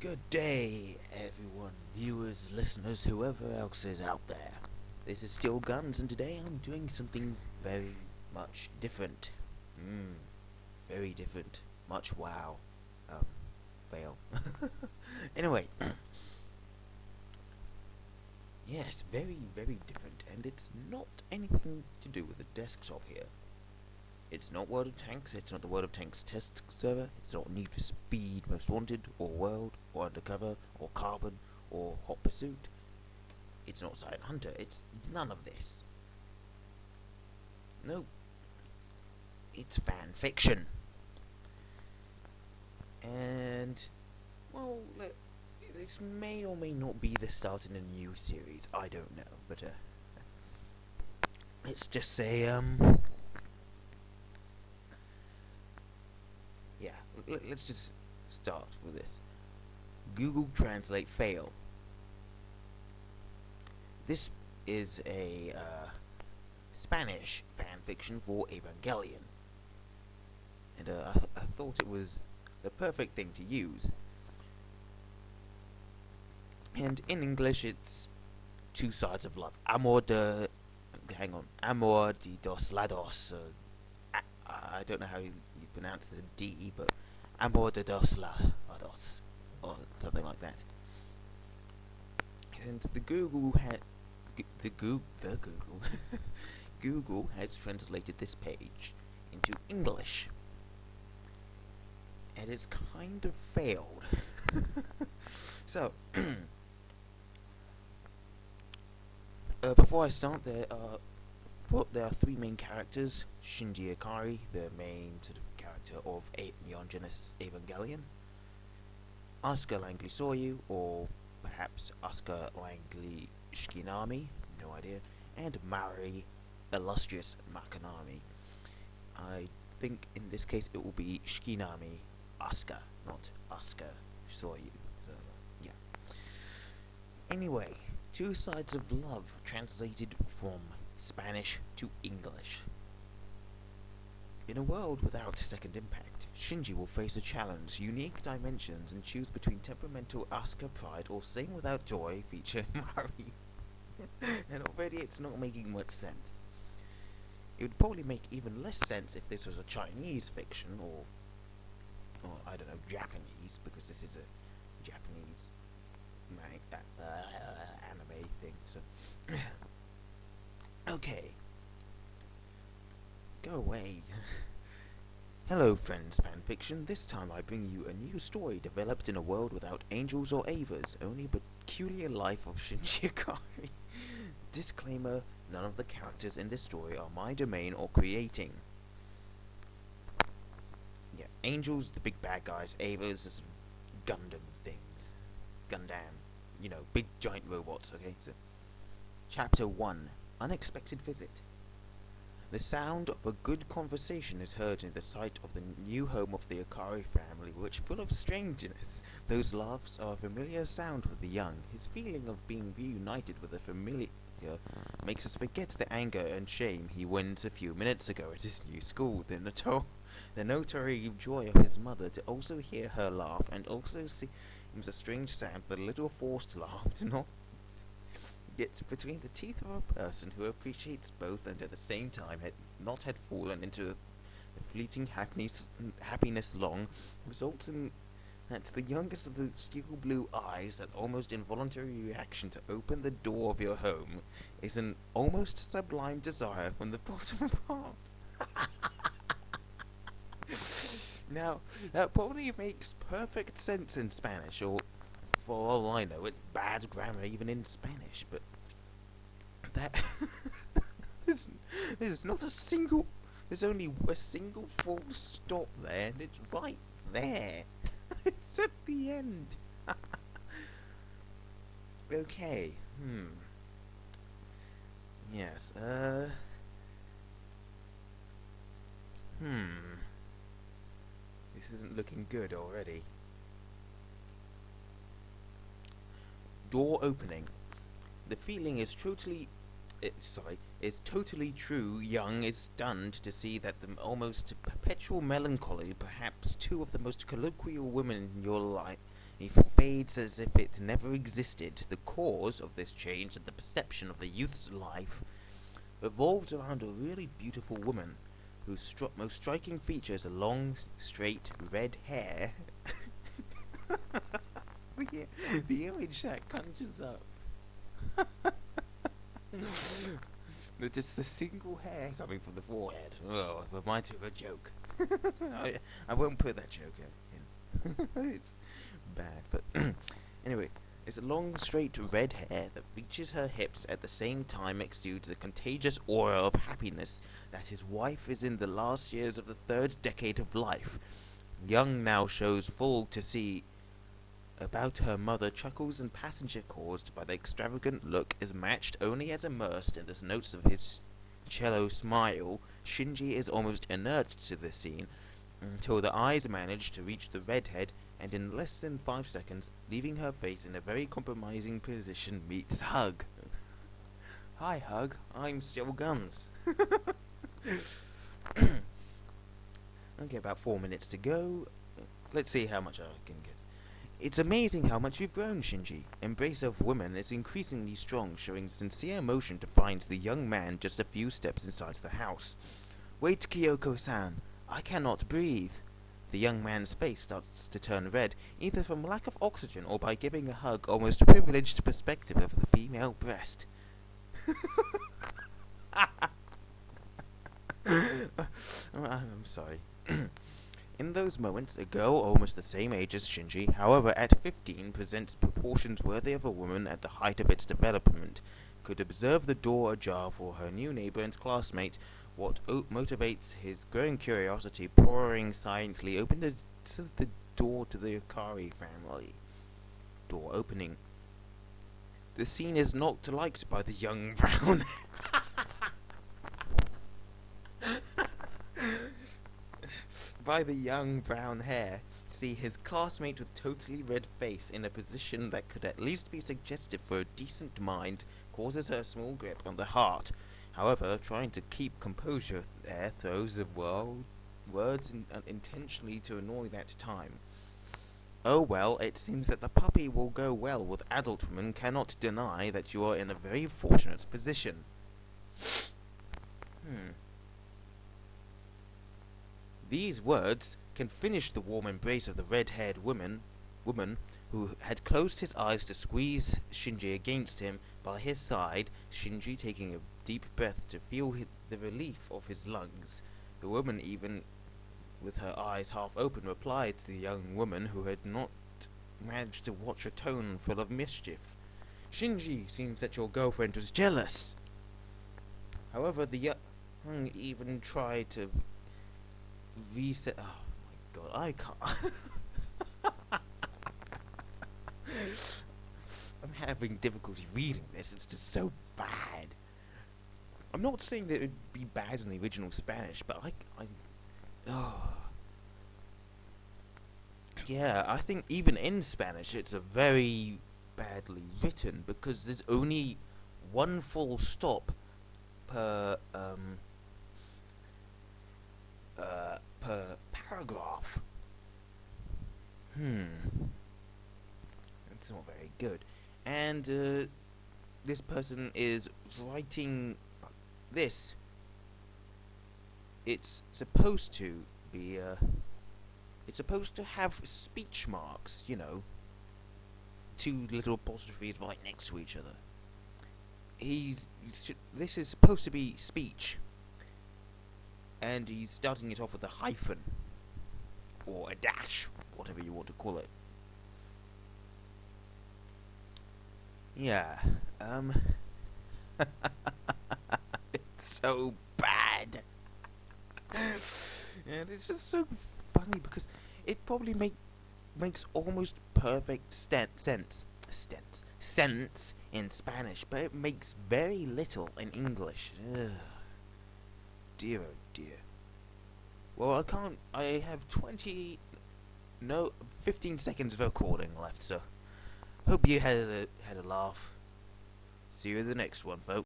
Good day, everyone, viewers, listeners, whoever else is out there. This is Still Guns, and today I'm doing something very much different. Very different. Much wow. Fail. Anyway. Yes, very, very different, and it's not anything to do with the desktop here. It's not World of Tanks, it's not the World of Tanks test server, it's not Need for Speed, Most Wanted, or World, or Undercover, or Carbon, or Hot Pursuit. It's not Silent Hunter, it's none of this. No, it's fan fiction. And, well, this may or may not be the start in a new series, I don't know, but, let's just say, yeah, let's just start with this. Google Translate fail. This is a Spanish fanfiction for Evangelion, and I thought it was the perfect thing to use. And in English, it's two sides of love. Amor de dos lados. I don't know how you pronounce the D, but Amor de dos lados, or something like that. And Google has translated this page into English, and it's kind of failed. So, before I start, there are three main characters: Shinji Ikari, the main sort of character of Neon Genesis Evangelion; Asuka Langley Soryu, or perhaps Asuka Langley Shikinami, no idea; and Mari Illustrious Makanami. I think in this case it will be Shikinami Asuka, not Asuka Soryu. So, yeah. Anyway, Two Sides of Love translated from Spanish to English. In a world without second impact, Shinji will face a challenge, unique dimensions, and choose between temperamental Asuka pride or sing without joy feature Mari. And already it's not making much sense. It would probably make even less sense if this was a Chinese fiction or I don't know, Japanese, because this is a Japanese anime thing. So, okay. Go away. Hello friends, fanfiction. This time I bring you a new story developed in a world without angels or Avas, only a peculiar life of Shinji Ikari. Disclaimer, none of the characters in this story are my domain or creating. Yeah, angels, the big bad guys; Avas, the sort of Gundam things. Gundam. You know, big giant robots, okay? So, Chapter 1, Unexpected Visit. The sound of a good conversation is heard in the sight of the new home of the Ikari family, which full of strangeness. Those laughs are a familiar sound with the young. His feeling of being reunited with a familiar makes us forget the anger and shame he went a few minutes ago at his new school. The notary joy of his mother to also hear her laugh, and also seems a strange sound, the little forced laugh to not get between the teeth of a person who appreciates both and at the same time had fallen into the fleeting happiness long, results in that the youngest of the steel blue eyes, that almost involuntary reaction to open the door of your home, is an almost sublime desire from the bottom of heart. Now, that probably makes perfect sense in Spanish, or for all I know, it's bad grammar even in Spanish, but that there's not a single, there's only a single full stop there, and it's right there. It's at the end. Okay, yes, this isn't looking good already. Door opening. The feeling is totally true. Young is stunned to see that the almost perpetual melancholy, perhaps two of the most colloquial women in your life, He fades as if it never existed. The cause of this change and the perception of the youth's life revolves around a really beautiful woman whose most striking feature is a long, straight, red hair. the image that conjures up. Just the single hair coming from the forehead. Oh, it reminds me of a joke. I won't put that joke in. It's bad, but anyway, it's a long, straight red hair that reaches her hips at the same time exudes a contagious aura of happiness that his wife is in the last years of the third decade of life. Young now shows full to see about her mother chuckles and passenger caused by the extravagant look is matched only as immersed in the notes of his cello smile. Shinji is almost inert to the scene until the eyes manage to reach the redhead, and in less than 5 seconds, leaving her face in a very compromising position, meets Hug. Hi Hug, I'm still Guns. Okay, about 4 minutes to go. Let's see how much I can get. It's amazing how much you've grown, Shinji. Embrace of women is increasingly strong, showing sincere emotion to find the young man just a few steps inside the house. Wait, Kyoko-san. I cannot breathe. The young man's face starts to turn red, either from lack of oxygen or by giving a Hug almost privileged perspective of the female breast. I'm sorry. In those moments, a girl almost the same age as Shinji, however at 15, presents proportions worthy of a woman at the height of its development, could observe the door ajar for her new neighbor and classmate. What motivates his growing curiosity, pouring silently, open the door to the Akari family. Door opening. The scene is not liked by the young brown. By the young brown hair. See his classmate with totally red face in a position that could at least be suggestive for a decent mind causes her a small grip on the heart. However, trying to keep composure there throws the words intentionally to annoy that time. Oh well, it seems that the puppy will go well with adult women. Cannot deny that you are in a very fortunate position. These words can finish the warm embrace of the red-haired woman who had closed his eyes to squeeze Shinji against him by his side, Shinji taking a deep breath to feel the relief of his lungs. The woman, even with her eyes half open, replied to the young woman who had not managed to watch a tone full of mischief. Shinji, seems that your girlfriend was jealous. However, the young even tried to reset. Oh my god, I can't. I'm having difficulty reading this. It's just so bad. I'm not saying that it would be bad in the original Spanish, but yeah, I think even in Spanish it's a very badly written because there's only one full stop per paragraph. That's not very good. And this person is writing this. It's supposed to be it's supposed to have speech marks, you know, 2 little apostrophes right next to each other. This is supposed to be speech, and he's starting it off with a hyphen or a dash, whatever you want to call it. Yeah, it's so bad. And it's just so funny because it probably makes almost perfect sense in Spanish, but it makes very little in English. Ugh. Dear oh dear. Well, I have 15 seconds of recording left, so hope you had a laugh. See you in the next one, folks.